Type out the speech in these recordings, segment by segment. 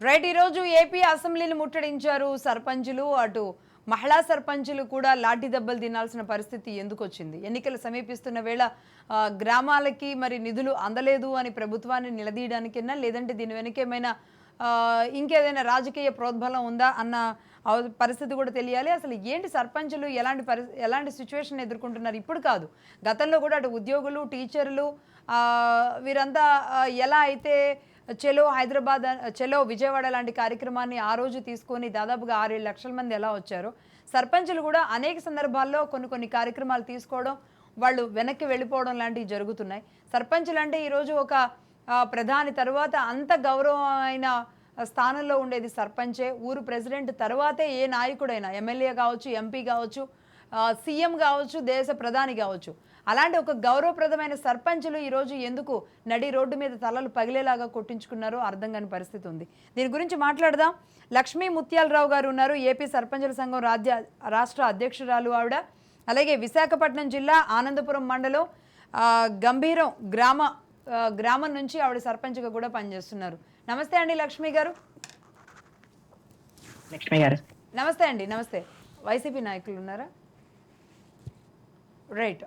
Right ఈరోజు AP అసెంబ్లీని ముట్టడించారు సర్పంచులు. అటు మహిళా సర్పంచులు కూడా లాఠీ దెబ్బలు తినాల్సిన పరిస్థితి ఎందుకు వచ్చింది? ఎన్నికలు సమీపిస్తున్న వేళ గ్రామాలకి మరి నిధులు అందలేదు అని ప్రభుత్వాన్ని నిలదీయడానికైనా, లేదంటే దీని వెనుక ఏమైనా ఇంకేదైనా రాజకీయ ప్రోద్బలం ఉందా అన్న పరిస్థితి కూడా తెలియాలి. అసలు ఏంటి సర్పంచులు ఎలాంటి సిచ్యువేషన్ ఎదుర్కొంటున్నారు? ఇప్పుడు కాదు, గతంలో కూడా అటు ఉద్యోగులు, టీచర్లు వీరంతా ఎలా అయితే చలో హైదరాబాద్, చలో విజయవాడ లాంటి కార్యక్రమాన్ని ఆ రోజు తీసుకొని దాదాపుగా 6-7 లక్షల మంది ఎలా వచ్చారో, సర్పంచులు కూడా అనేక సందర్భాల్లో కొన్ని కార్యక్రమాలు తీసుకోవడం, వాళ్ళు వెనక్కి వెళ్ళిపోవడం లాంటివి జరుగుతున్నాయి. సర్పంచులు అంటే ఈరోజు ఒక ప్రధాని తర్వాత అంత గౌరవమైన స్థానంలో ఉండేది సర్పంచే. ఊరు ప్రెసిడెంట్ తర్వాతే ఏ నాయకుడైనా, ఎమ్మెల్యే కావచ్చు, ఎంపీ కావచ్చు, సీఎం కావచ్చు, దేశ ప్రధాని కావచ్చు. అలాంటి ఒక గౌరవప్రదమైన సర్పంచులు ఈరోజు ఎందుకు నడి రోడ్డు మీద తలలు పగిలేలాగా కొట్టించుకున్నారో అర్థం కాని పరిస్థితి ఉంది. దీని గురించి మాట్లాడదాం. లక్ష్మీ ముత్యాలరావు గారు ఉన్నారు, ఏపీ సర్పంచుల సంఘం రాష్ట్ర అధ్యక్షురాలు ఆవిడ. అలాగే విశాఖపట్నం జిల్లా ఆనందపురం మండలం గంభీరం గ్రామం నుంచి ఆవిడ సర్పంచ్గా కూడా పనిచేస్తున్నారు. నమస్తే అండి లక్ష్మి గారు. నమస్తే అండి. నమస్తే. వైసీపీ నాయకులు ఉన్నారా? రైట్,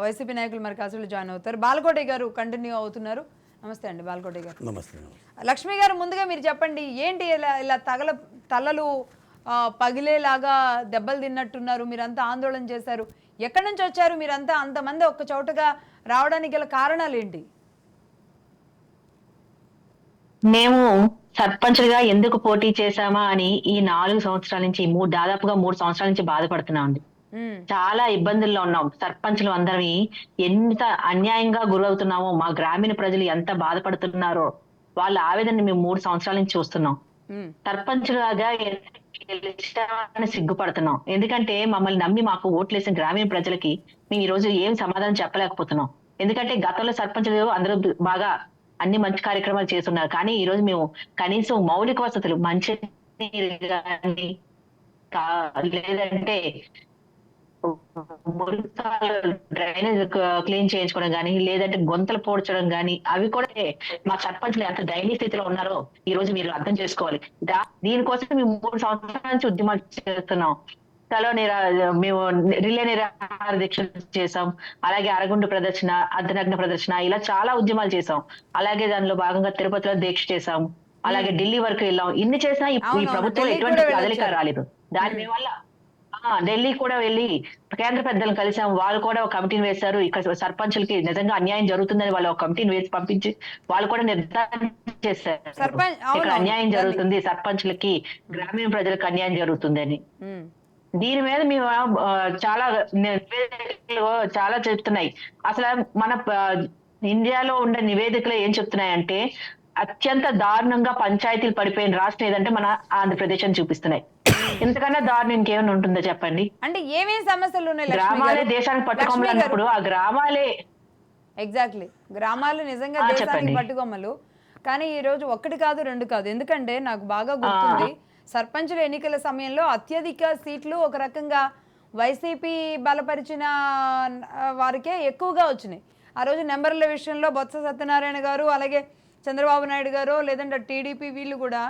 వైసీపీ నాయకులు మరి కాసేపు జాయిన్ అవుతారు. బాలకోటి గారు కంటిన్యూ అవుతున్నారు. నమస్తే అండి బాలకోటి గారు. నమస్తే. లక్ష్మి గారు, ముందుగా మీరు చెప్పండి, ఏంటి ఇలా తలలు పగిలేలాగా దెబ్బలు తిన్నట్టున్నారు? మీరంతా ఆందోళన చేశారు, ఎక్కడి నుంచి వచ్చారు మీరంతా అంతమంది ఒక్క చోటగా రావడానికి గల కారణాలు ఏంటి? మేము సర్పంచ్గా ఎందుకు పోటీ చేశామా అని ఈ 4 సంవత్సరాల నుంచి దాదాపుగా 3 సంవత్సరాల నుంచి బాధపడుతున్నాం అండి. చాలా ఇబ్బందుల్లో ఉన్నాం. సర్పంచులు అందరం ఎంత అన్యాయంగా గురవుతున్నామో, మా గ్రామీణ ప్రజలు ఎంత బాధపడుతున్నారో వాళ్ళ ఆవేదనని మేము 3 సంవత్సరాల నుంచి చూస్తున్నాం. సర్పంచులుగా సిగ్గుపడుతున్నాం. ఎందుకంటే మమ్మల్ని నమ్మి మాకు ఓట్లేసిన గ్రామీణ ప్రజలకి మేము ఈ రోజు ఏం సమాధానం చెప్పలేకపోతున్నాం. ఎందుకంటే గతంలో సర్పంచులు అందరూ బాగా అన్ని మంచి కార్యక్రమాలు చేస్తున్నారు, కానీ ఈ రోజు మేము కనీసం మౌలిక వసతులు, మంచి లేదంటే డ్రైనేజ్ క్లీన్ చేయించుకోవడం కానీ, లేదంటే గొంతలు పోడ్చడం కానీ, అవి కూడా మా సర్పంచ్లు ఎంత దయనీయ స్థితిలో ఉన్నారో ఈ రోజు మీరు అర్థం చేసుకోవాలి. దీనికోసం మేము 3 సంవత్సరాల నుంచి ఉద్యమాలు చేస్తున్నాం. మేము రిలే నిరాహార దీక్ష చేసాం, అలాగే అరగుండు ప్రదర్శన, అర్ధనగ్న ప్రదర్శన, ఇలా చాలా ఉద్యమాలు చేసాం. అలాగే దానిలో భాగంగా తిరుపతిలో దీక్ష చేసాం, అలాగే ఢిల్లీ వరకు వెళ్ళాం. ఇన్ని చేసినా ఈ ప్రభుత్వం ఎటువంటి కదలిక రాలేదు. దాని వల్ల ఢిల్లీ కూడా వెళ్ళి కేంద్ర పెద్దలను కలిసాం. వాళ్ళు కూడా ఒక కమిటీని వేశారు. ఇక్కడ సర్పంచులకి నిజంగా అన్యాయం జరుగుతుందని వాళ్ళు ఒక కమిటీని వేసి పంపించి వాళ్ళు కూడా నిర్ధారణ చేశారు, ఇక్కడ అన్యాయం జరుగుతుంది, సర్పంచులకి గ్రామీణ ప్రజలకు అన్యాయం జరుగుతుందని. దీని మీద మేము చాలా నివేదికలు చాలా చెప్తున్నాయి. అసలు మన ఇండియాలో ఉండే నివేదికలు ఏం చెప్తున్నాయంటే, అత్యంత దారుణంగా పంచాయతీలు పడిపోయిన రాష్ట్రం ఏదంటే మన ఆంధ్రప్రదేశ్ అని చూపిస్తున్నాయి. ఇంతకన్నా దారుణం ఇంకేమైనా ఉంటుందో చెప్పండి? అంటే ఏమేమి సమస్యలు ఉన్నాయి? గ్రామాలే దేశానికి పట్టుకోమన్నప్పుడు ఆ గ్రామాలే ఎగ్జాక్ట్లీ గ్రామాలు నిజంగా దేశానికి పట్టుకోమలు. కానీ ఈ రోజు 1 కాదు 2 కాదు. ఎందుకంటే నాకు బాగా గుర్తుంది, సర్పంచుల ఎన్నికల సమయంలో అత్యధిక సీట్లు ఒక రకంగా వైసీపీ బలపరిచిన వారికే ఎక్కువగా వచ్చినాయి. ఆ రోజు నెంబర్ల విషయంలో బొత్స సత్యనారాయణ గారు, అలాగే చంద్రబాబు నాయుడు గారు, లేదంటే టీడీపీ వీళ్ళు కూడా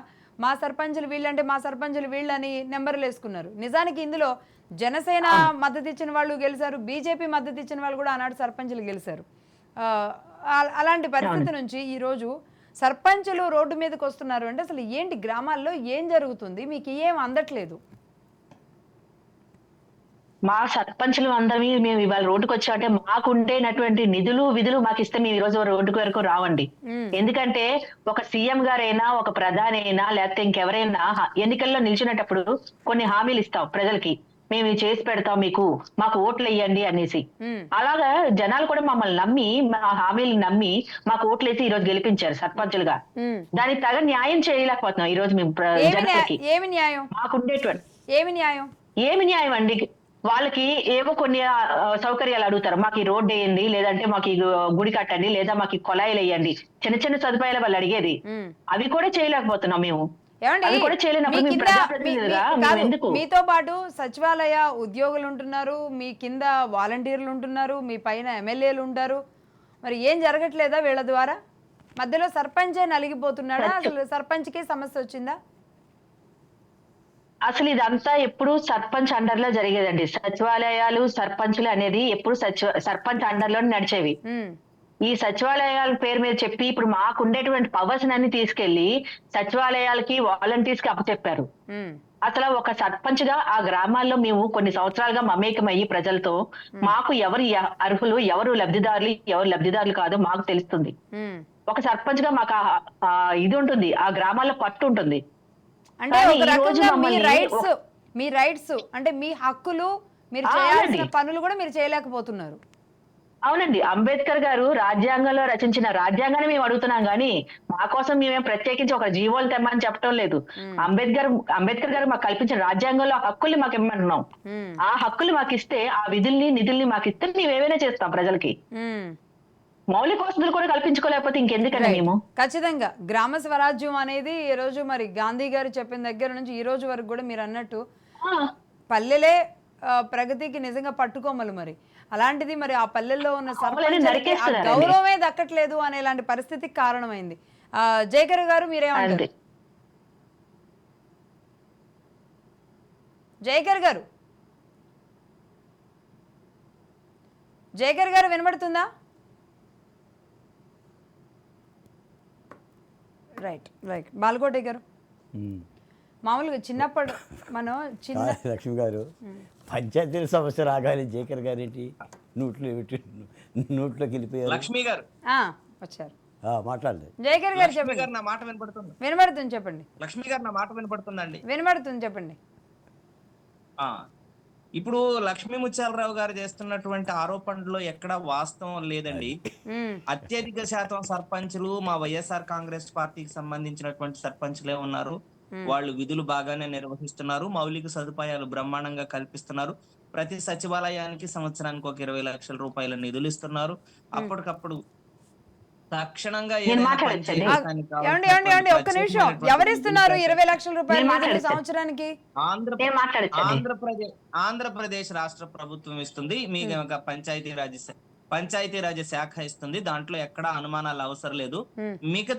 మా సర్పంచులు వీళ్ళంటే మా సర్పంచులు వీళ్ళని నెంబర్లు వేసుకున్నారు. నిజానికి ఇందులో జనసేన మద్దతు ఇచ్చిన వాళ్ళు గెలిచారు, బీజేపీ మద్దతు ఇచ్చిన వాళ్ళు కూడా ఆనాడు సర్పంచులు గెలిచారు. అలాంటి పరిస్థితి నుంచి ఈరోజు సర్పంచులు రోడ్డు మీదకి వస్తున్నారు అంటే అసలు ఏంటి, గ్రామాల్లో ఏం జరుగుతుంది, మీకు ఏం అందట్లేదు? మా సర్పంచులు అందరూ మేము ఇవాళ రోడ్డుకు వచ్చామంటే మాకు ఉండేనటువంటి నిధులు విధులు మాకు ఇస్తే మేము ఈ రోజు రోడ్డుకు వరకు రావండి. ఎందుకంటే ఒక సీఎం గారైనా, ఒక ప్రధాని అయినా, లేకపోతే ఇంకెవరైనా ఎన్నికల్లో నిల్చునేటప్పుడు కొన్ని హామీలు ఇస్తాం ప్రజలకి, మేము ఇది చేసి పెడతాం, మాకు ఓట్లు వేయండి అనేసి. అలాగా జనాలు కూడా మమ్మల్ని నమ్మి, మా హామీలు నమ్మి మాకు ఓట్లు వేసి ఈ రోజు గెలిపించారు సర్పంచులుగా. దానికి తగ న్యాయం చేయలేకపోతున్నాం ఈ రోజు మేము జనాలకి. ఏమి న్యాయం అండి? వాళ్ళకి ఏవో కొన్ని సౌకర్యాలు అడుగుతారు, మాకు ఈ రోడ్డు వేయండి, లేదంటే మాకు ఈ గుడి కట్టండి, లేదా మాకు ఈ కొలాయిలు వేయండి, చిన్న చిన్న సదుపాయాలు వాళ్ళు అడిగేది. అవి కూడా చేయలేకపోతున్నాం మేము. మీతో పాటు సచివాలయ ఉద్యోగులు ఉంటున్నారు, మీ కింద వాలంటీర్లు ఉంటున్నారు, మీ పైన ఎమ్మెల్యేలు ఉంటారు, మరి ఏం జరగట్లేదా వీళ్ళ ద్వారా? మధ్యలో సర్పంచే నలిగిపోతున్నాడా? అసలు సర్పంచ్కి సమస్య వచ్చిందా? అసలు ఇదంతా ఎప్పుడు సర్పంచ్ అండర్ లో జరిగేదండి. సచివాలయాలు సర్పంచులు అనేది ఎప్పుడు సర్పంచ్ అండర్ లో నడిచేవి. ఉమ్, ఈ సచివాలయాల పేరు మీద చెప్పి ఇప్పుడు మాకు ఉండేటువంటి పవర్స్ అన్ని తీసుకెళ్లి సచివాలయాలకి వాలంటీర్స్ కి అప్పచెప్పారు. ఉమ్, అసలు ఒక సర్పంచ్ గా ఆ గ్రామాల్లో మేము కొన్ని సంవత్సరాలుగా మమేకమయ్యి ప్రజలతో మాకు ఎవరు అర్హులు, ఎవరు లబ్ధిదారులు కాదో మాకు తెలుస్తుంది. ఉమ్. ఒక సర్పంచ్ గా మాకు ఇది ఉంటుంది, ఆ గ్రామాల్లో పట్టు ఉంటుంది. అంటే కానీ ఒక ఈ రోజు రకంగా మమ్మల్ని మీ రైట్స్ అంటే మీ హక్కులు, మీరు అవునండి. చేయాల్సిన పనులు కూడా మీరు చేయలేకపోతున్నారు. అవునండి, అంబేద్కర్ గారు రాజ్యాంగంలో రచించిన రాజ్యాంగాన్ని మేము అడుగుతున్నాం గానీ మా కోసం మేమేం ప్రత్యేకించి ఒక జీవోలు తెమ్మని చెప్పడం లేదు. అంబేద్కర్ గారు మాకు కల్పించిన రాజ్యాంగంలో హక్కుల్ని మాకు ఇమ్మంటున్నాం. ఉమ్, ఆ హక్కులు మాకు ఇస్తే, ఆ విధుల్ని నిధుల్ని మాకు ఇస్తే మేము ఏమైనా చేస్తాం. ప్రజలకి ఉమ్. మౌలిక వసతులు కూడా కల్పించుకోలేకపోతే ఇంకెందుకండి మేము. ఖచ్చితంగా గ్రామ స్వరాజ్యం అనేది ఈ రోజు మరి గాంధీ గారు చెప్పిన దగ్గర నుంచి ఈ రోజు వరకు కూడా మీరు అన్నట్టు ఆ, పల్లెలే ప్రగతికి నిజంగా పట్టుకోమలు. మరి అలాంటిది మరి ఆ పల్లెల్లో ఉన్న సర్పంచులకి ఆ నరికేస్తున్నారండి. గౌరవమే దక్కట్లేదు అనేలాంటి పరిస్థితికి కారణమైంది. జయకర్ గారు మీరేమంటారు? అంతే. జయకర్ గారు, జయకర్ గారు వినబడుతుందా? రైట్ బాలకోటి గారు, మామూలుగా చిన్నప్పుడు మనం లక్ష్మి గారు పంచాయతీల సమస్య రాగానే జేకర్ గారు ఏంటి నోట్లోకి వెళ్ళిపోయారు. లక్ష్మి గారు వచ్చారు, మాట్లాడలేదు. జయకర్ గారు లక్ష్మి చెప్పండి. గారు నా మాట వినపడుతుంది. వినబడుతుంది, చెప్పండి. లక్ష్మి గారు నా మాట వినపడుతుందండి. వినబడుతుంది, చెప్పండి. ఇప్పుడు లక్ష్మీ ముత్యాలరావు గారు చేస్తున్నటువంటి ఆరోపణలో ఎక్కడ వాస్తవం లేదండి. అత్యధిక శాతం సర్పంచులు మా వైఎస్ఆర్ కాంగ్రెస్ పార్టీకి సంబంధించినటువంటి సర్పంచులే ఉన్నారు. వాళ్ళు విధులు బాగానే నిర్వహిస్తున్నారు, మౌలిక సదుపాయాలు బ్రహ్మాండంగా కల్పిస్తున్నారు. ప్రతి సచివాలయానికి సంవత్సరానికి ఒక 20 లక్షల రూపాయల నిధులు ఇస్తున్నారు. అప్పటికప్పుడు తక్షణంగా ఏమండి ఒక్క నిమిషం, ఎవరిస్తున్నారు 20 లక్షల రూపాయలు సంవత్సరానికి? ఆంధ్రప్రదేశ్ రాష్ట్ర ప్రభుత్వం ఇస్తుంది. మీ పంచాయతీరాజ్ శాఖ ఇస్తుంది. దాంట్లో ఎక్కడా అనుమానాలు అవసరం లేదు. మీకు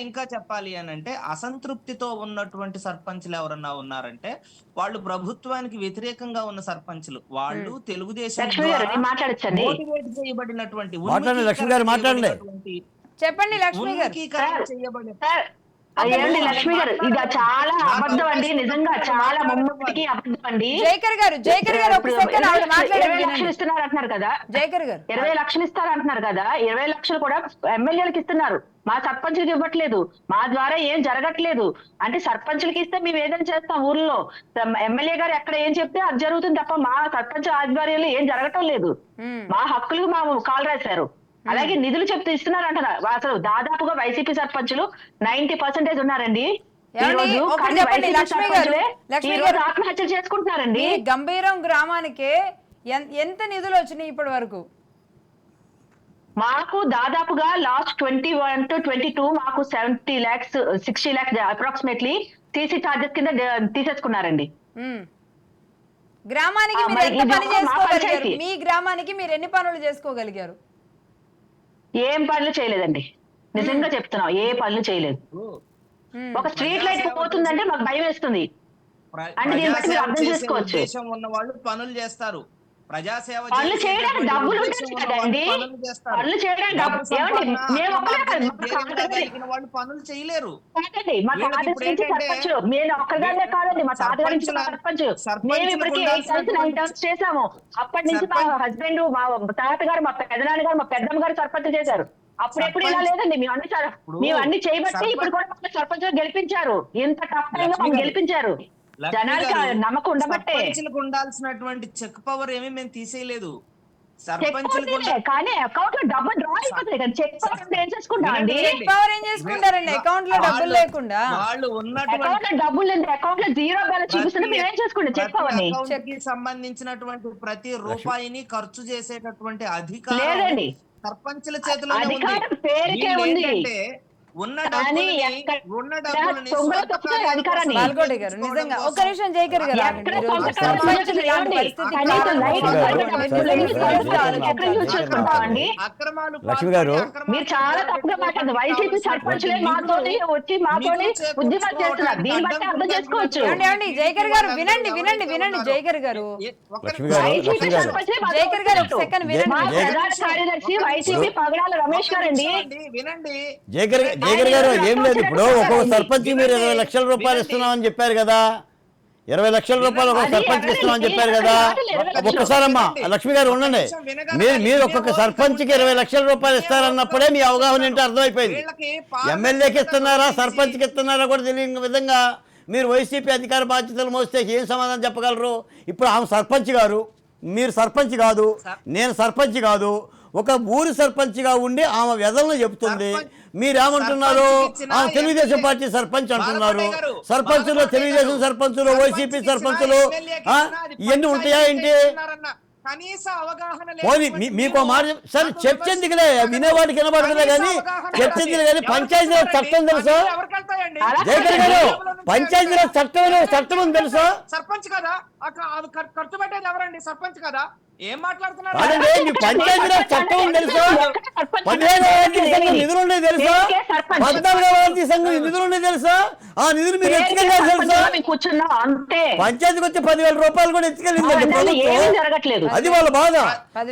ఇంకా చెప్పాలి అని అంటే, అసంతృప్తితో ఉన్నటువంటి సర్పంచులు ఎవరన్నా ఉన్నారంటే వాళ్ళు ప్రభుత్వానికి వ్యతిరేకంగా ఉన్న సర్పంచులు. వాళ్ళు తెలుగుదేశం మోటివేట్ చేయబడినటువంటి చెప్పండి లక్ష్మి గారు. లక్ష్మి గారు, ఇది చాలా అబద్ధం అండి, నిజంగా చాలా ముమ్మటికి అబద్ధం అండి. జయకర్ గారు 20 లక్షలు ఇస్తున్నారు అంటున్నారు కదా, జయకర్ గారు 20 లక్షలు ఇస్తారు అంటున్నారు కదా, 20 లక్షలు కూడా ఎమ్మెల్యేలకు ఇస్తున్నారు, మా సర్పంచులకు ఇవ్వట్లేదు. మా ద్వారా ఏం జరగట్లేదు. అంటే సర్పంచులకి ఇస్తే మేము ఏదైనా చేస్తాం ఊర్లో, ఎమ్మెల్యే గారు ఎక్కడ ఏం చెప్తే అది జరుగుతుంది తప్ప మా సర్పంచ్ ఆధ్వర్యంలో ఏం జరగటం లేదు. మా హక్కులు మా కాలు రాశారు. అలాగే నిధులు చెప్తూ ఇస్తున్నారు అంటారా? అసలు దాదాపుగా వైసీపీ సర్పంచులు 90% ఉన్నారండి. ఆత్మహత్యలు చేసుకుంటున్నారండి. గంభీరం గ్రామానికి ఎంత నిధులు వచ్చినాయి ఇప్పటి వరకు? మాకు దాదాపుగా లాస్ట్ 21 to 22 మాకు 70 lakhs 60 lakhs approximately TC charges కింద తీసేసుకున్నారండి. గ్రామానికి మీరు ఎంత పని చేసుకోగలిగారు? మీ గ్రామానికి మీరు ఎన్ని పనులు చేసుకోగలిగారు? ఏం పనులు చేయలేదండి, నిజంగా చెప్తున్నాం, ఏ పనులు చేయలేదు. ఒక స్ట్రీట్ లైట్ పోతుందంటే మాకు భయం వేస్తుంది. అంటే దీన్ని బట్టి మీరు అర్థం చేసుకోవచ్చు. ఉన్న వాళ్ళు పనులు చేస్తారు. ప్రజాసేవ పనులు చేయడానికి డబ్బులు ఉంటాయి కదండి, పనులు చేయడానికి వాళ్ళు పనులు చేయలేరు. మా తాతగారి నుంచి సర్పంచ్, నేను ఒక్కదాన్నే కాదండి, మా తాతగారి నుంచి సర్పంచ్. మేము ఇప్పటికీ 8 terms 9 terms చేసాము. అప్పటి నుంచి మా హస్బెండ్, మా తాతగారు, మా పెదనాన్నగారు, మా పెద్దమ్మ గారు సర్పంచ్ చేశారు. అప్పుడెప్పుడు ఇలా లేదండి. మేము అన్ని చేయబట్టి ఇప్పుడు కూడా సర్పంచ్ గెలిపించారు. ఇంత టఫ్ టైంలో మనం గెలిపించారు. జనాలకి నమ్మకం ఉండబట్టే. ఉండాల్సినటువంటి చెక్ పవర్ ఏమీ మేము తీసేయలేదు. కానీ అకౌంట్ లో డబ్బులు డ్రా అయిపోతాయి కదా, చెక్ పవర్ ఏం చేసుకుంటామండి? అకౌంట్ లో డబ్బులు లేకుండా అకౌంట్ లో డబ్బులు లేదు, అకౌంట్ లో 0 బ్యాలెన్స్ చూపిస్తుంటే మేము ఏం చేసుకుంటాం? చెక్ పవర్ ని సంబంధించినటువంటి ప్రతి రూపాయిని ఖర్చు చేసేటటువంటి అధికారం లేదండి, సర్పంచుల చేతిలో అధికారం పేరుకే ఉంది. ఉన్న కానీ అధికారాన్ని బాల్కోటి గారు నిజంగా ఒక్క నిమిషం జైకర్ గారు ఆగండి. ఎక్కడ ఈరోజు సంతకాలు సర్పంచులు లేవండి. ఇలాంటి పరిస్థితికి కనీసం కారణం లైట్ ఎవరు? పెట్టడం, ఎక్కడ యూజ్ చేసుకుంటామండి? లక్ష్మి గారు మీరు చాలా తప్పుగా మాట్లాడుతున్నారు. వైసీపీ సర్పంచులే మాతోని వచ్చి మాతోని ఉద్యమాలు చేస్తున్నారు. దీన్ని బట్టి అర్థం చేసుకోవచ్చు. ఏమండి జైకర్ గారు వినండి వినండి వినండి జైకర్ గారు లక్ష్మి గారు వైసీపీ సర్పంచులే మాతో జైకర్ గారు ఒక సెకండ్ మా వినండి. ప్రధాన కార్యదర్శి వైసీపీ పగడాల రమేష్ గారండి. వినండి జేకర్ గారు ఏం లేదు, ఇప్పుడు ఒక్కొక్క సర్పంచ్ మీరు 20 లక్షల రూపాయలు ఇస్తున్నామని చెప్పారు కదా, 20 లక్షల రూపాయలు ఒక సర్పంచ్కి ఇస్తున్నామని చెప్పారు కదా. ఒక్కసారమ్మా లక్ష్మి గారు ఉండండి, మీరు ఒక్కొక్క సర్పంచ్కి 20 లక్షల రూపాయలు ఇస్తారన్నప్పుడే మీ అవగాహన ఏంటో అర్థమైపోయింది. ఎమ్మెల్యేకి ఇస్తున్నారా సర్పంచ్కి ఇస్తున్నారా కూడా తెలియని విధంగా మీరు వైసీపీ అధికార బాధ్యతలు మోస్తే ఏం సమాధానం చెప్పగలరు? ఇప్పుడు ఆమె సర్పంచ్ గారు, మీరు సర్పంచ్ కాదు, నేను సర్పంచ్ కాదు, ఒక ఊరి సర్పంచ్గా ఉండి ఆమె వ్యధలను చెబుతుంది. మీరేమంటున్నారు? ఆమె తెలుగుదేశం పార్టీ సర్పంచ్ అంటున్నారు. సర్పంచులు తెలుగుదేశం సర్పంచులు వైసీపీ సర్పంచులు ఇవన్నీ ఉంటాయా ఏంటి? కనీస అవగాహన పోనీ మీకు మాట సరే చర్చ ఎందుకులే, వినేవాడికి వినబడుతుందే కానీ చర్చ ఎందుకు కానీ పంచాయతీరాజ్ చట్టం తెలుసా జయకర్ గారు? పంచాయతీరాజ్ చట్టం అని తెలుసా? సర్పంచ్ కదా ఖర్చు పెట్టేది ఎవరండి? సర్పంచ్ కదా. ఏం మాట్లాడుతున్నారు? అదే మీకు పంచాయతీరాజ్ చట్టం అని తెలుసా? 15వ వార్షిక సంఘం నిధులు ఉన్నాయి తెలుసా? 14వ వార్షిక సంఘం నిధులు ఉన్నాయి తెలుసా? ఆ నిధులు మీరు ఎత్తుకెళ్ళారు తెలుసా? పంచాయతీకి వచ్చే 10,000 రూపాయలు కూడా ఎత్తుకెళ్ళిందండి ప్రభుత్వం. అది వాళ్ళ బాధ.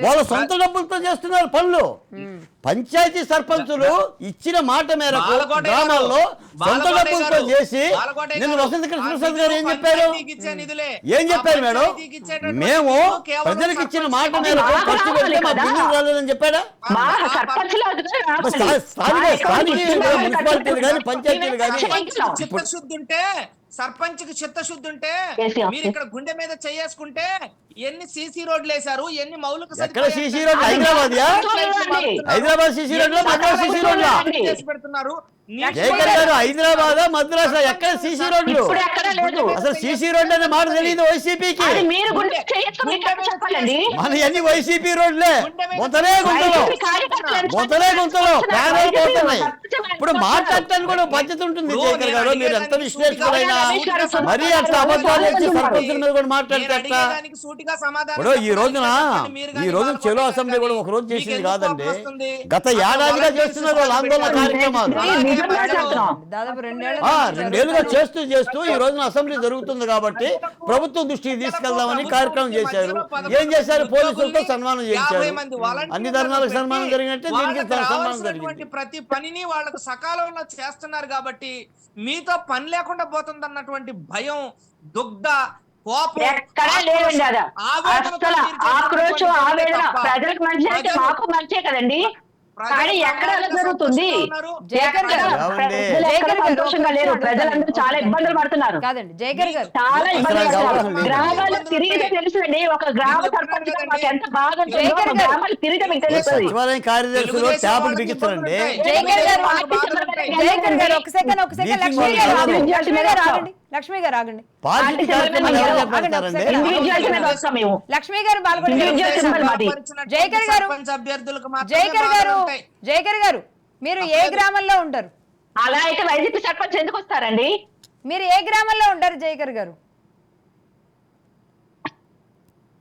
వాళ్ళ సొంత డబ్బులతో చేస్తున్నారు పనులు. పంచాయతీ సర్పంచులు ఇచ్చిన మాట మేరకు గ్రామాల్లో సొంత డబ్బులతో చేసి నిన్న వసంత కృష్ణప్రసాద్ గారు ఏం చెప్పారు? ఏం చెప్పారు మేడం? మేము ప్రజలకు ఇచ్చిన మాట మేరకు ఖర్చు పెడితే మా బిల్లులు రాలేదని చెప్పాడా? స్థానిక మున్సిపాలిటీలు కానీ పంచాయతీలు కానీ చిత్తశుద్ధి ఉంటే, సర్పంచ్ కి చిత్తశుద్ధి ఉంటే మీరు ఇక్కడ గుండె మీద చేసుకుంటే ఎన్ని సీసీ రోడ్లు వేశారు, ఎన్ని మౌలిక ఎక్కడ సీసీ రోడ్లు? హైదరాబాద్ సీసీ రోడ్లు, మద్రాస్ సీసీ రోడ్లా? పెడుతున్నారు. జయకర్ గారు హైదరాబాద్ మద్రాస్ ఎక్కడ సీసీ రోడ్లు? అసలు సీసీ రోడ్లు అనే మాట తెలియదు వైసీపీకి. మన అన్ని వైసీపీ రోడ్లే, మొదలే గుంతలు ప్రాణాలు పోతున్నాయి. ఇప్పుడు మాట్లాడటానికి కూడా బాధ్యత ఉంటుంది జయకర్ గారు. మీరు ఎంత విశ్లేషకులైనా మరీ అట్లా అబద్ధాలు వచ్చి సర్పంచుల మీద కూడా మాట్లాడితే అట్లా. ఇప్పుడు ఈ రోజు చెలో అసెంబ్లీ కూడా ఒక రోజు చేసింది కాదండి, గత ఏడాదిగా చేస్తున్నారు వాళ్ళు ఆందోళన కార్యక్రమాలు. దాదాపు 2 రెండేళ్లుగా చేస్తూ ఈ రోజున అసెంబ్లీ జరుగుతుంది కాబట్టి ప్రభుత్వం దృష్టికి తీసుకెళ్దామని కార్యక్రమం చేశారు. ఏం చేశారు? పోలీసులతో సన్మానం చేశారు. అన్ని ధర్నాలకు సన్మానం జరిగినట్టే దీనికి సన్మానం జరిగింది. ప్రతి పనిని వాళ్ళకు సకాలంలో చేస్తున్నారు కాబట్టి మీతో పని లేకుండా పోతుంది అన్నటువంటి భయం, దుగ్ధ, కోపం ఎక్కడా లేదండి. అదా అసలు ఆక్రోశం, ఆవేదన ప్రజలకు మంచి అంటే మాకు మంచే కదండి. కానీ ఎక్కడ అలా జరుగుతుంది? సంతోషంగా లేరు, ప్రజలందరూ చాలా ఇబ్బందులు పడుతున్నారు. కాదండి జయకర్ గారు, చాలా ఇబ్బందులు పడుతున్నారు. గ్రామాలు తిరిగితే తెలుస్తుంది ఒక గ్రామ సర్పంచ్ మాకు ఎంత బాగా గ్రామాలు తిరిగితే మీకు తెలుస్తుంది. సచివాలయం కార్యదర్శులు ట్యాబులు బిగిస్తారండి. జయకర్ గారు ఒక సెకండ్ లక్ష్మి గారు ఆగండి. పార్టీ కార్యక్రమాలు ఎవరు చేపడతారండి? లక్ష్మి గారు జయకర్ గారు మీరు ఏ గ్రామంలో ఉంటారు? అలా అయితే వైసీపీ సర్పంచ్ ఎందుకు వస్తారండి? మీరు ఏ గ్రామంలో ఉంటారు జయకర్ గారు?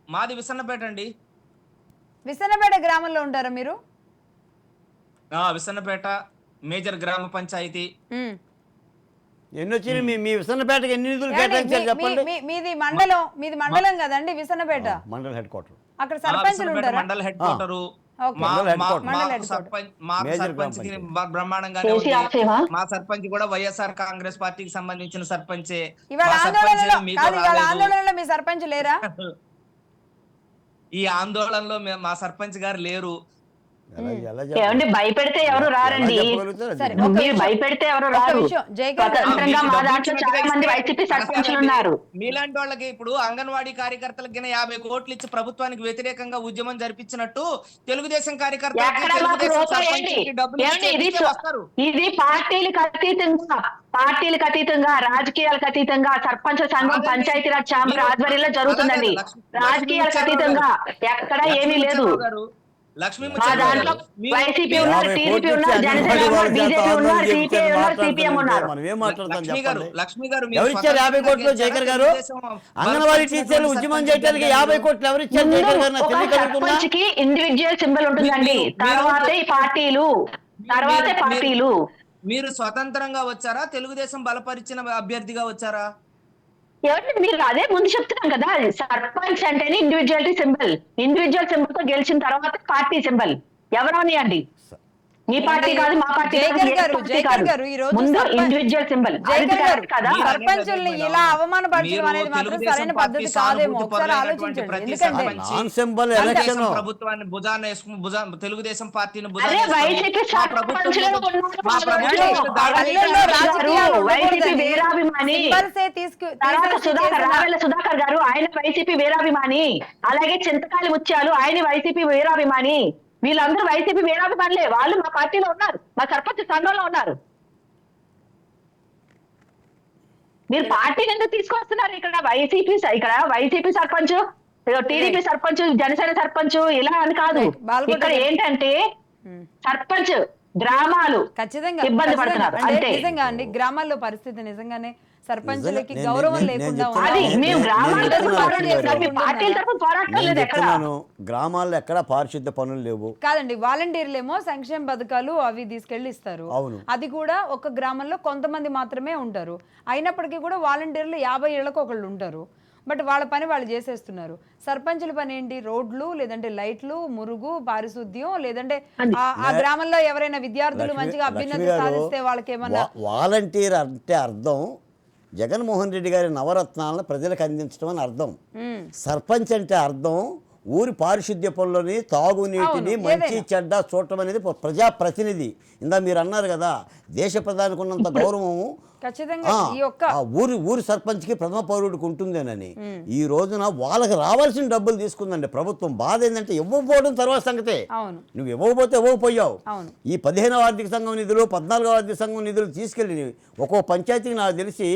మాది విసన్నపేట అండి. విసన్నపేట గ్రామంలో ఉంటారా మీరు? విసన్నపేట మేజర్ గ్రామ పంచాయతీ. ఎన్ని వచ్చినాయి మీ విసన్నపేటకి? ఎన్ని నిధులు కేటాయించారు చెప్పండి. మీది మండలం కదండి విసన్నపేట? మండల హెడ్ క్వార్టర్. అక్కడ సర్పంచులు ఉంటారా? మండల హెడ్ క్వార్టర్. బ్రహ్మాండంగా మా సర్పంచ్ కూడా వైఎస్ఆర్ కాంగ్రెస్ పార్టీకి సంబంధించిన సర్పంచే. ఇవాళ ఆందోళనలో మీ సర్పంచ్ లేరా? ఈ ఆందోళనలో మా సర్పంచ్ గారు లేరు. ఏమండి భయపెడితే ఎవరు రారండి, మీరు భయపెడితే ఎవరు రారు. స్వతంత్రంగా మా దాంట్లో చాలా మంది వైసీపీ సర్పంచులు ఉన్నారు. మీలాంటి వాళ్ళకి ఇప్పుడు అంగన్వాడీ కార్యకర్తలకు 50 కోట్లు ఇచ్చి ప్రభుత్వానికి వ్యతిరేకంగా ఉద్యమం జరిపించినట్టు తెలుగుదేశం కార్యకర్తలు ఇది పార్టీలకు అతీతంగా రాజకీయాలకు అతీతంగా సర్పంచ్ సంఘం పంచాయతీరాజ్ ఛాంబర్ ఆధ్వర్యంలో జరుగుతుందండి. రాజకీయాలకు అతీతంగా ఎక్కడా ఏమీ లేదు. లక్ష్మీ మా ముత్యాల దాంట్లో గారు, మీరు- వైసీపీ ఉన్నారు, టీడీపీ ఉన్నారు, జనసేన ఉన్నారు, బీజేపీ ఉన్నారు, సిపిఐ ఉన్నారు, సిపిఎం ఉన్నారు. మనం ఏం మాట్లాడతాం లక్ష్మి గారు, చెప్పండి. లక్ష్మి గారు, మీరు ఎవరిచ్చారు 50 కోట్లు స్వతంత్రంగా జయకర్ గారు? తెలుగుదేశం అంగన్వాడీ టీచర్లు ఉద్యమం చేయడానికి 50 కోట్లు ఎవరిచ్చారు ముందు జయకర్ గారు? నాకు ఒక తెలియగలుగుతుందా? సర్పంచ్ కి ఇండివిజువల్ సింబల్ ఉంటుందండి, తర్వాతే పార్టీలు, తర్వాతే పార్టీలు. మీరు స్వతంత్రంగా వచ్చారా, తెలుగుదేశం బలపరిచిన అభ్యర్థిగా వచ్చారా? ఎవరికి మీరు అదే ముందు చెప్తున్నాం కదా, సర్పంచ్ అంటేనే ఇండివిజువాలిటీ సింబల్, ఇండివిజువల్ సింబల్ తో గెలిచిన తర్వాత పార్టీ సింబల్. ఎవరనియండి, మీ పార్టీ కాదు, మా పార్టీ జయకర్ గారు, ఈ రోజు ముందు ఇండివిజువల్ సింబల్ జయకర్ గారు, కదా. సర్పంచుల్ని ఇలా అవమానపరచడం అనేది మాత్రం సరైన పద్ధతి కాదేమో. ఒకసారి ఆలోచించండి. ఎందుకంటే నాన్ సింబల్ ఎలక్షన్ ప్రభుత్వాన్ని భుజాన్ని వేసుకుని తెలుగుదేశం పార్టీని అదే వైసీపీ సర్పంచులు పల్లెల్లో రాజకీయాలు వైసీపీ వీరాభిమాని, సింబల్సే తర్వాత రావెల సుధాకర్ గారు ఆయన వైసీపీ వీరాభిమాని, అలాగే చింతకాయలు ముత్యాలు ఆయన వైసీపీ వీరాభిమాని. వీళ్ళందరూ వైసీపీ వీరాభిమానులే, వాళ్ళు మా పార్టీలో ఉన్నారు, మా సర్పంచ్ సంఘంలో ఉన్నారు. మీరు పార్టీని ఎందుకు తీసుకొస్తున్నారు? ఇక్కడ వైసీపీ సర్పంచ్, టీడీపీ సర్పంచ్, జనసేన సర్పంచ్ ఇలా అని కాదు. ఇక్కడ ఏంటంటే సర్పంచ్ గ్రామాలు ఖచ్చితంగా ఇబ్బంది పడుతున్నారు అంటే అంతే. నిజంగా అండి, గ్రామాల్లో పరిస్థితి నిజంగానే సర్పంచులకి గౌరవం లేకుండా అది ఉంది. మేము గ్రామాల తరఫున పోరాటం చేస్తాం, మీ పార్టీల తరఫున పోరాటం నేను లేదు ఎక్కడ. చెప్తున్నాను, గ్రామాల్లో ఎక్కడ పారిశుద్ధ్య పనులు లేవు. కాదండి, వాలంటీర్లేమో సంక్షేమ పథకాలు అవి తీసుకెళ్లి ఇస్తారు. అవును. అది కూడా ఒక గ్రామంలో కొంతమంది మాత్రమే ఉంటారు. అయినప్పటికీ కూడా వాలంటీర్లు 50 ఏళ్లకు ఒకళ్ళు ఉంటారు. బట్ వాళ్ళ పని వాళ్ళు చేసేస్తున్నారు. సర్పంచుల పని ఏంటి? రోడ్లు, లేదంటే లైట్లు, మురుగు, పారిశుద్ధ్యం, లేదంటే ఆ గ్రామంలో ఎవరైనా విద్యార్థులు మంచిగా అభ్యున్నతి సాధిస్తే వాళ్ళకి ఏమన్నా. వాలంటీర్ అంటే అర్థం జగన్మోహన్ రెడ్డి గారి నవరత్నాలను ప్రజలకు అందించడం అని అర్థం. సర్పంచ్ అంటే అర్థం ఊరి పారిశుద్ధ్య పనులని, తాగునీటిని మంచి చెడ్డ చూడటం అనేది ప్రజాప్రతినిధి. ఇందా మీరు అన్నారు కదా, దేశ ప్రధానికి ఉన్నంత గౌరవం ఖచ్చితంగా ఊరి సర్పంచ్కి ప్రథమ పౌరుడికి ఉంటుందేనని ఈ రోజున వాళ్ళకి రావాల్సిన డబ్బులు తీసుకుందండి ప్రభుత్వం. బాధ ఏంటంటే ఇవ్వకపోవడం తర్వాత సంగతే. నువ్వు ఇవ్వకపోతే ఇవ్వకపోయావు. ఈ 15వ ఆర్థిక సంఘం నిధులు, 14వ ఆర్థిక సంఘం నిధులు తీసుకెళ్ళి ఒక్కో పంచాయతీకి నాకు తెలిసి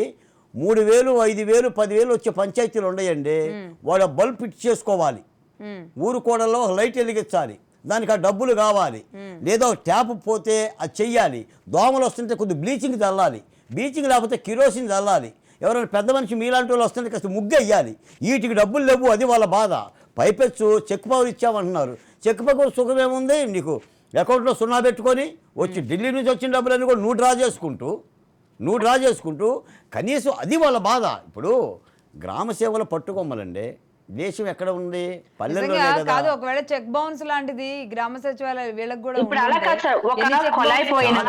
3,000, 5,000, 10,000 వచ్చే పంచాయతీలు ఉన్నాయండి. వాళ్ళ బల్బ్ ఫిట్ చేసుకోవాలి, ఊరు కోడల్లో లైట్ వెలిగించాలి, దానికి ఆ డబ్బులు కావాలి. లేదా ట్యాప్ పోతే అది చెయ్యాలి, దోమలు వస్తుంటే కొద్ది బ్లీచింగ్ చల్లాలి, బ్లీచింగ్ లేకపోతే కిరోసిన్ చల్లాలి, ఎవరైనా పెద్ద మనిషి మీలాంటి వాళ్ళు వస్తుంటే కాస్త ముగ్గు వెయ్యాలి. వీటికి డబ్బులు లేవు, అది వాళ్ళ బాధ. పైపెచ్చు చెక్ పవర్ ఇచ్చామంటున్నారు. చెక్ పవర్ సుఖం ఏముంది? నీకు అకౌంట్లో 0 పెట్టుకొని వచ్చి ఢిల్లీ నుంచి వచ్చిన డబ్బులన్నీ కూడా నువ్వు డ్రా చేసుకుంటూ కనీసం అది వాళ్ళ బాధ. ఇప్పుడు గ్రామ సేవలు పట్టుకోమలండి, దేశం ఎక్కడ ఉంది? పల్లెల్లో కాదు. ఒకవేళ చెక్ బౌన్స్ లాంటిది గ్రామ సచివాలయ వీళ్ళకి కూడా ఇప్పుడు అలా కాదు సార్, ఒక కొలాయి పోయినా,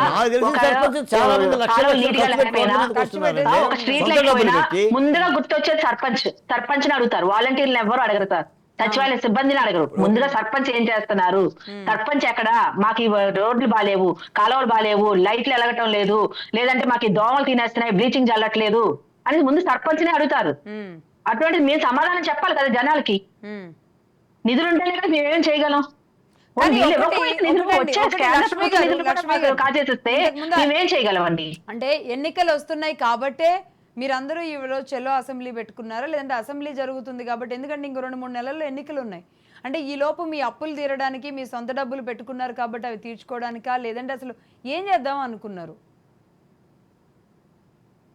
ఒక స్ట్రీట్ లైట్ పోయినా ముందుగా గుర్తొచ్చేది సర్పంచ్ అడుగుతారు. వాలంటీర్లు ఎవరు అడగరు సార్, సచివాలయ సిబ్బందిని అడగరు. ముందుగా సర్పంచ్ ఏం చేస్తున్నారు, సర్పంచ్ ఎక్కడ, మాకు రోడ్లు బాలేవు, కాలువలు బాలేవు, లైట్లు ఎలగటం లేదు, లేదంటే మాకు దోమలు తినేస్తున్నాయి, బ్లీచింగ్ చల్లట్లేదు అని ముందు సర్పంచ్నే అడుగుతారు. అటువంటిది మేము సమాధానం చెప్పాలి కదా జనాలకి. నిధులు ఉంటేనే కదా మేమేం చేయగలం? మేమేం చేయగలమండి? అంటే ఎన్నికలు వస్తున్నాయి కాబట్టే మీరందరూ ఈరోజు చెలో అసెంబ్లీ పెట్టుకున్నారా, లేదంటే అసెంబ్లీ జరుగుతుంది కాబట్టి? ఎందుకంటే ఇంకో 2-3 నెలల్లో ఎన్నికలు ఉన్నాయి. అంటే ఈ లోపు మీ అప్పులు తీరడానికి మీ సొంత డబ్బులు పెట్టుకున్నారు కాబట్టి అవి తీర్చుకోవడానికా, లేదంటే అసలు ఏం చేద్దాం అనుకున్నారు?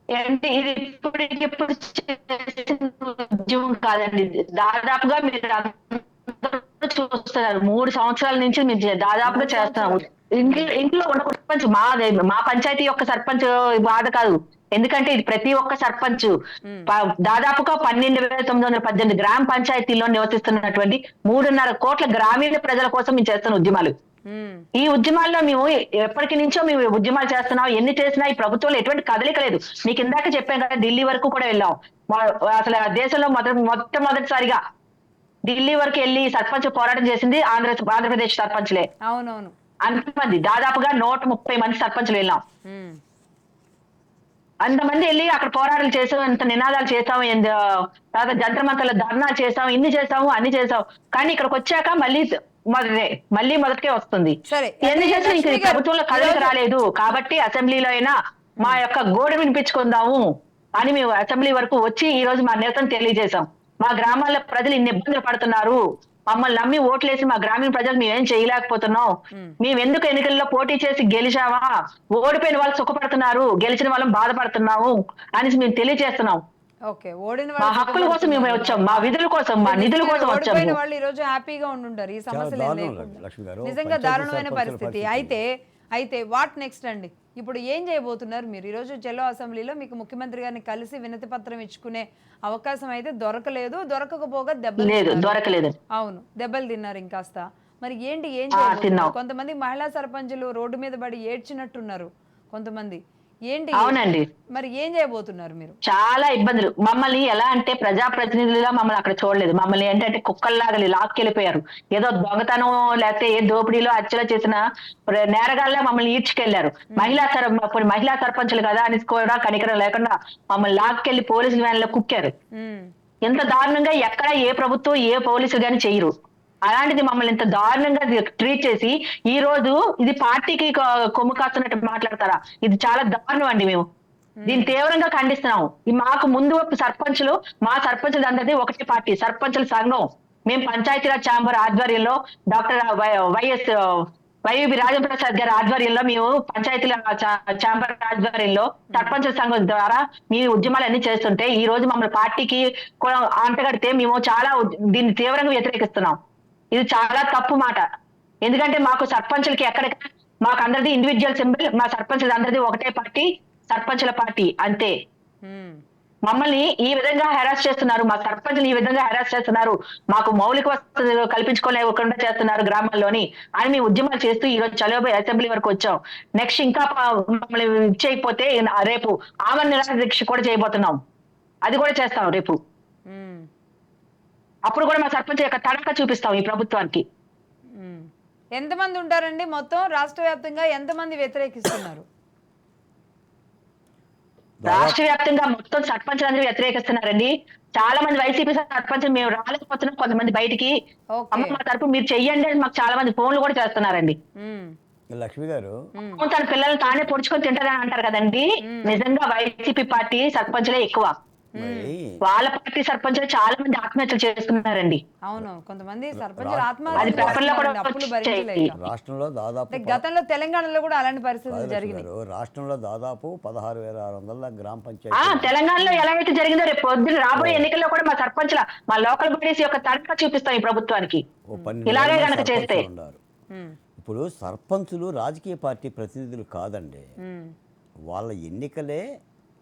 అంటే ఇది ఇప్పుడు ఉద్యమం కాదండి, దాదాపుగా మీరు చూస్తున్నారు 3 సంవత్సరాల నుంచి మీరు దాదాపుగా చేస్తున్నాము. ఇంట్లో ఉన్న సర్పంచ్ మా పంచాయతీ యొక్క సర్పంచ్ బాధ కాదు, ఎందుకంటే ఇది ప్రతి ఒక్క సర్పంచ్ దాదాపుగా 12,918 గ్రామ పంచాయతీల్లో నివసిస్తున్నటువంటి 3.5 కోట్ల గ్రామీణ ప్రజల కోసం మేము చేస్తున్న ఉద్యమాలు. ఈ ఉద్యమాల్లో మేము ఎప్పటి నుంచో మేము ఉద్యమాలు చేస్తున్నాం. ఎన్ని చేసినా ఈ ప్రభుత్వంలో ఎటువంటి కదలిక లేదు. మీకు ఇందాక చెప్పాను కదా, ఢిల్లీ వరకు కూడా వెళ్ళాం. అసలు దేశంలో మొట్టమొదటిసారిగా ఢిల్లీ వరకు వెళ్ళి సర్పంచ్ పోరాటం చేసింది ఆంధ్రప్రదేశ్ సర్పంచ్లే. అవునవును, అంతమంది దాదాపుగా 130 మంది సర్పంచ్లు వెళ్ళాం. అంతమంది వెళ్ళి అక్కడ పోరాటాలు చేసాం, ఇంత నినాదాలు చేసాం, తర్వాత జంతర్ మంతర్ల ధర్నాలు చేసాం, ఇన్ని చేసాము అన్ని చేసాం. కానీ ఇక్కడికి వచ్చాక మళ్ళీ మొదటికే వస్తుంది. ఎన్ని చేసినా ఇంక ప్రభుత్వంలో కదలిక రాలేదు. కాబట్టి అసెంబ్లీలో అయినా మా యొక్క గోడ వినిపించుకుందాము అని మేము అసెంబ్లీ వరకు వచ్చి ఈ రోజు మా నిరసన తెలియజేశాం. మా గ్రామాల్లో ప్రజలు ఇన్ని ఇబ్బందులు పడుతున్నారు, మమ్మల్ని నమ్మి ఓట్లేసి మా గ్రామీణ ప్రజలు మేమేం చేయలేకపోతున్నాం, మేము ఎందుకు ఎన్నికల్లో పోటీ చేసి గెలిచావా, ఓడిపోయిన వాళ్ళు సుఖపడుతున్నారు, గెలిచిన వాళ్ళం బాధపడుతున్నాము అని మేము తెలియజేస్తున్నాం. ఓకే, ఓడిన మా హక్కుల కోసం మేము వచ్చాం, మా విధుల కోసం, మా నిధుల కోసం వచ్చాము. ఓడిపోయిన వాళ్ళు ఈ రోజు హ్యాపీగా ఉండుంటారు, ఈ సమస్యలు ఏం దారుణం లేకుండా. లక్ష్మి గారు. నిజంగా పంచాయతీ దారుణమైన సర్పంచుల పరిస్థితి. అయితే వాట్ నెక్స్ట్ అండి? ఇప్పుడు ఏం చేయబోతున్నారు మీరు? ఈరోజు చెలో అసెంబ్లీలో మీకు ముఖ్యమంత్రి గారిని కలిసి వినతి పత్రం ఇచ్చుకునే అవకాశం అయితే దొరకలేదు, దొరకకపోగా లేదు, దొరకలేదు. అవును, దెబ్బలు తిన్నారు ఇంకాస్త. మరి ఏం తిన్నాం. చేయబోతున్నారు? కొంతమంది మహిళా సర్పంచులు రోడ్డు మీద పడి ఏడ్చినట్టున్నారు కొంతమంది. ఏంటి అవునండి, మరి ఏం చేయబోతున్నారు మీరు? చాలా ఇబ్బందులు. మమ్మల్ని ఎలా అంటే ప్రజాప్రతినిధులుగా మమ్మల్ని అక్కడ చూడలేదు. మమ్మల్ని ఏంటంటే కుక్కల్లాగా లాక్కెళ్ళిపోయారు. ఏదో దొంగతనం లేకపోతే ఏ దోపిడీలో హత్యలో చేసిన నేరగాళ్ళ మమ్మల్ని ఈడ్చుకెళ్లారు. మహిళా సర్పంచులు కదా అని కూడా కనికరం లేకుండా మమ్మల్ని లాక్కెళ్లి పోలీసుల వ్యాన్లో కుక్కారు. ఎంత దారుణంగా ఎక్కడ ఏ ప్రభుత్వం ఏ పోలీసు గాని చేయరు. అలాంటిది మమ్మల్ని ఇంత దారుణంగా ట్రీట్ చేసి ఈ రోజు ఇది పార్టీకి కొమ్ము కాస్తున్నట్టు మాట్లాడతారా? ఇది చాలా దారుణం అండి. మేము దీన్ని తీవ్రంగా ఖండిస్తున్నాం. మాకు ముందు సర్పంచులు, మా సర్పంచులు అందరిది ఒకటే పార్టీ, సర్పంచుల సంఘం. మేము పంచాయతీరాజ్ ఛాంబర్ ఆధ్వర్యంలో డాక్టర్ వైవి రాజప్రసాద్ గారి ఆధ్వర్యంలో మేము పంచాయతీల ఛాంబర్ ఆధ్వర్యంలో సర్పంచుల సంఘం ద్వారా మీ ఉద్యమాలు అన్ని చేస్తుంటే ఈ రోజు మమ్మల్ని పార్టీకి అంటగడితే మేము చాలా దీన్ని తీవ్రంగా వ్యతిరేకిస్తున్నాం. ఇది చాలా తప్పు మాట. ఎందుకంటే మాకు సర్పంచులకి ఎక్కడికి మాకు అందరిది ఇండివిజువల్ సింబల్, మా సర్పంచులు అందరిది ఒకటే పార్టీ, సర్పంచుల పార్టీ అంతే. మమ్మల్ని ఈ విధంగా హెరాస్ చేస్తున్నారు, మా సర్పంచులు ఈ విధంగా హెరాస్ చేస్తున్నారు, మాకు మౌలిక వసతులు కల్పించుకోలేకుండా చేస్తున్నారు గ్రామాల్లోని అని మేము ఉద్యమాలు చేస్తూ ఈ రోజు చలో అసెంబ్లీ వరకు వచ్చాం. నెక్స్ట్ ఇంకా మమ్మల్ని చేయకపోతే రేపు ఆమరణ నిరాహార దీక్ష కూడా చేయబోతున్నాం. అది కూడా చేస్తాం రేపు. అప్పుడు కూడా మా సర్పంచ్ యొక్క తడక చూపిస్తాం ఈ ప్రభుత్వానికి. ఎంతమంది ఉంటారండి మొత్తం రాష్ట్ర వ్యాప్తంగా? ఎంతమంది వ్యతిరేకిస్తున్నారు? రాష్ట్ర వ్యాప్తంగా మొత్తం సర్పంచులు అందరూ వ్యతిరేకిస్తున్నారండి. చాలా మంది వైసీపీ సర్పంచులు మేము రాలేకపోతున్నాం, కొంతమంది బయటికి అమ్మ మా తరపు మీరు చెయ్యండి అని మాకు చాలా మంది ఫోన్లు కూడా చేస్తున్నారండి. లక్ష్మి గారు, తన పిల్లలు తానే పొడుచుకొని తింటారని అంటారు కదండి, నిజంగా వైసీపీ పార్టీ సర్పంచులే ఎక్కువ. వాళ్ళ పార్టీ సర్పంచులు చాలా మంది ఆత్మహత్యలు చేస్తున్నారండి. అవును, కొంతమంది సర్పంచులు ఆత్మహత్యలు. రాష్ట్రంలో దాదాపు గతంలో తెలంగాణలో కూడా అలాంటి పరిస్థితులు జరిగినాయి. రాష్ట్రంలో దాదాపు 16,600 గ్రామ పంచాయతీ. తెలంగాణలో ఎలా అయితే జరిగిందో రేపు పొద్దున రాబోయే ఎన్నికల్లో కూడా మా సర్పంచుల మా లోకల్ బాడీస్ యొక్క తడక చూపిస్తాం ఈ ప్రభుత్వానికి ఇలాగే గనక చేస్తే. ఇప్పుడు సర్పంచులు రాజకీయ పార్టీ ప్రతినిధులు కాదండి, వాళ్ళ ఎన్నికలే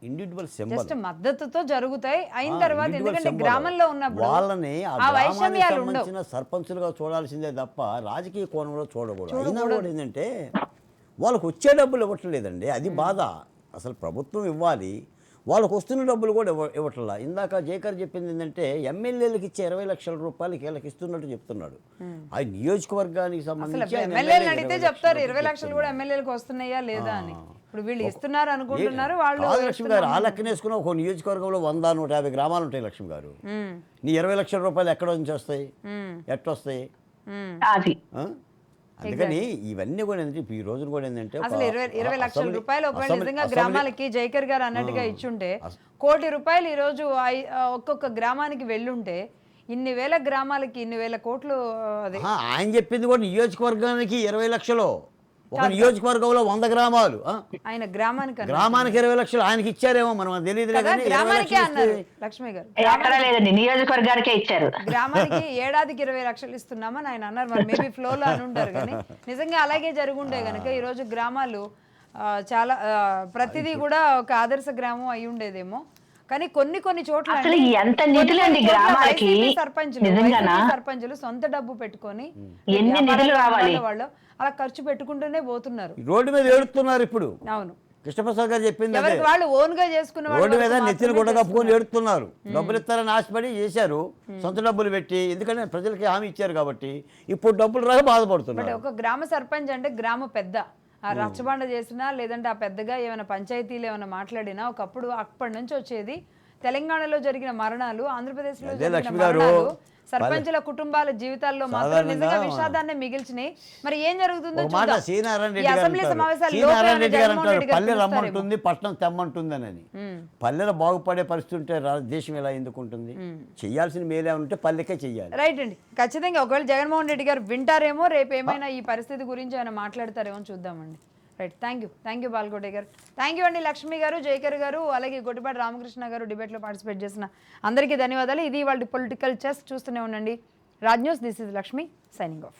ఇండివిజువల్ సింబల్, జస్ట్ మద్దతుతో జరుగుతాయి. అయిన తర్వాత ఎందుకంటే గ్రామంలో ఉన్నప్పుడు వాళ్ళని ఆ గ్రామానికి సంబంధించిన సర్పంచులుగా చూడాల్సిందే తప్ప రాజకీయ కోణంలో చూడకూడదు. అయినా కూడా ఏంటంటే వాళ్ళకు వచ్చే డబ్బులు ఇవ్వట్లేదండి, అది బాధ. అసలు ప్రభుత్వం ఇవ్వాలి, వాళ్ళకు వస్తున్న డబ్బులు కూడా ఇవ్వట్లా. ఇందాక జేకర్ చెప్పింది ఏంటంటే ఎమ్మెల్యేలకు ఇచ్చే 20 లక్షల రూపాయలు వీళ్ళకి ఇస్తున్నట్టు చెప్తున్నాడు. ఆ నియోజకవర్గానికి సంబంధించి ఎమ్మెల్యేలు అడిగితే చెప్తారు 20 లక్షలు కూడా ఎమ్మెల్యేలకు వస్తున్నాయా లేదా అని. ఇప్పుడు వీళ్ళు ఇస్తున్నారు అనుకుంటున్నారు వాళ్ళు. లక్ష్మి గారు ఆ లెక్కన వేసుకున్న ఒక నియోజకవర్గంలో 100-150 గ్రామాలు ఉంటాయి లక్ష్మి గారు. నీ 20 లక్షల రూపాయలు ఎక్కడ నుంచి వస్తాయి, ఎట్టొస్తాయి? అందుకని ఇవన్నీ కూడా ఏంటంటే ఈ రోజున కూడా ఏంటంటే అసలు 20 లక్షల రూపాయలు ఒకవేళ నిజంగా గ్రామాలకి జైకర్ గారు అన్నట్టుగా ఇచ్చుంటే 1 కోటి రూపాయలు ఈ రోజు ఒక్కొక్క గ్రామానికి వెళ్ళుంటే ఇన్ని వేల గ్రామాలకి ఇన్ని వేల కోట్లు. ఆయన చెప్పింది కూడా నియోజకవర్గానికి 20 లక్షలు, ఒక నియోజకవర్గంలో 100 గ్రామాలు, ఆయన గ్రామానికి 20 లక్షలు ఆయనకి ఇచ్చారేమో మనం తెలియదు. లక్ష్మి గారు నియోజకవర్గానికే ఇచ్చారు, గ్రామానికి ఏడాదికి 20 లక్షలు ఇస్తున్నామని ఆయన అన్నారు. మరి మేబీ ఫ్లోలో అని ఉంటారు, కానీ నిజంగా అలాగే జరుగుండే కనుక ఈ రోజు గ్రామాలు చాలా ప్రతిదీ కూడా ఒక ఆదర్శ గ్రామం అయి ఉండేదేమో. కానీ కొన్ని చోట్ల సర్పంచులు సొంత డబ్బు పెట్టుకొని వాళ్ళు అలా ఖర్చు పెట్టుకుంటూనే పోతున్నారు, రోడ్డు మీద ఏడుతున్నారు. ఇప్పుడు అవును, కృష్ణప్రసాద్ గారు చెప్పింది వాళ్ళు ఓన్ గా చేసుకున్న రోడ్డు మీద నెత్తిన గుడ్డ కప్పుకొని ఏడుతున్నారు. డబ్బులు ఇస్తారని ఆశపడి చేశారు, సొంత డబ్బులు పెట్టి, ఎందుకంటే ప్రజలకి హామీ ఇచ్చారు కాబట్టి. ఇప్పుడు డబ్బులు రాక బాధపడుతున్నారు. ఒక గ్రామ సర్పంచ్ అంటే గ్రామ పెద్ద, ఆ రచ్చబండ చేసినా లేదంటే ఆ పెద్దగా ఏమైనా పంచాయతీలు ఏమైనా మాట్లాడినా ఒకప్పుడు అప్పటి నుంచి వచ్చేది తెలంగాణలో జరిగిన మరణాలు, ఆంధ్రప్రదేశ్లో అదే జరిగిన లక్ష్మి గారు, మరణాలు సర్పంచుల కుటుంబాల జీవితాల్లో మాత్రం సాధారణంగా నిజంగా విషాదాన్ని మిగిల్చినాయి. మరి ఏం జరుగుతుందో ఒక మాట చూద్దాం. శ్రీనారాయణ ఈ రెడ్డి గారు అసెంబ్లీ అంటారు. సమావేశాల్లో శ్రీనారాయణ రెడ్డి గారు జగన్మోహన్ అంటారు రెడ్డి గారు పల్లె పిలుస్తారేమో. రమ్మంటుంది పట్టణం తెమ్మంటుందనని. పల్లెలు బాగుపడే పరిస్థితి ఉంటే దేశం ఎలా ఎందుకు ఉంటుంది? చేయాల్సిన మేలే ఉంటే పల్లెకే చెయ్యాలి. రైట్ అండి, ఖచ్చితంగా ఒకవేళ జగన్మోహన్ రెడ్డి గారు వింటారేమో, రేపు ఏమైనా ఈ పరిస్థితి గురించి ఆయన మాట్లాడతారేమో చూద్దామండి. రైట్, థ్యాంక్ యూ బాల్కోటే గారు. థ్యాంక్ యూ అండి లక్ష్మి గారు, జయకర్ గారు, అలాగే గొడ్డిపాటి రామకృష్ణ గారు డిబేట్లో పార్టిసిపేట్ చేసిన అందరికీ ధన్యవాదాలు. ఇది వాళ్ళ పొలిటికల్ చెస్. చూస్తూనే ఉండండి Raj news. This is Lakshmi signing off.